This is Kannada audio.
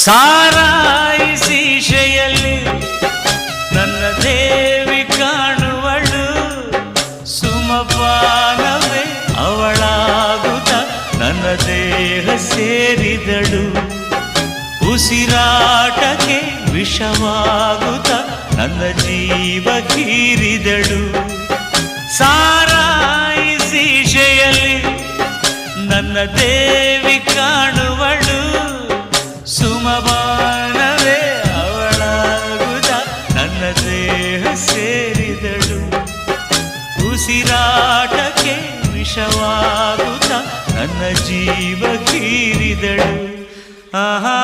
ಸಾರಾಯಿಸಿ ಶೆಯಲ್ಲಿ ನನ್ನ ದೇವಿ ಕಾಣುವಳು, ಸುಮಪಾನವೇ ಅವಳಾಗುತ್ತ ನನ್ನ ದೇಹ ಸೇರಿದಳು, ಉಸಿರಾಟಕ್ಕೆ ವಿಷವಾಗುತ್ತ ನನ್ನ ಜೀವ ಹೀರಿದಳು. ಸಾರಾಯಿಸಿ ಶೆಯಲ್ಲಿ ನನ್ನ ದೇವಿ ಕಾಣುವಳು, ಸುಮಪಾನವೇ ಅವಳಾಗುತ್ತ ನನ್ನ ದೇಹ ಸೇರಿದಳು, ಉಸಿರಾಟಕ್ಕೆ ವಿಷವಾಗುತ್ತ ನನ್ನ ಜೀವ ಹೀರಿದಳು. ಆಹಾ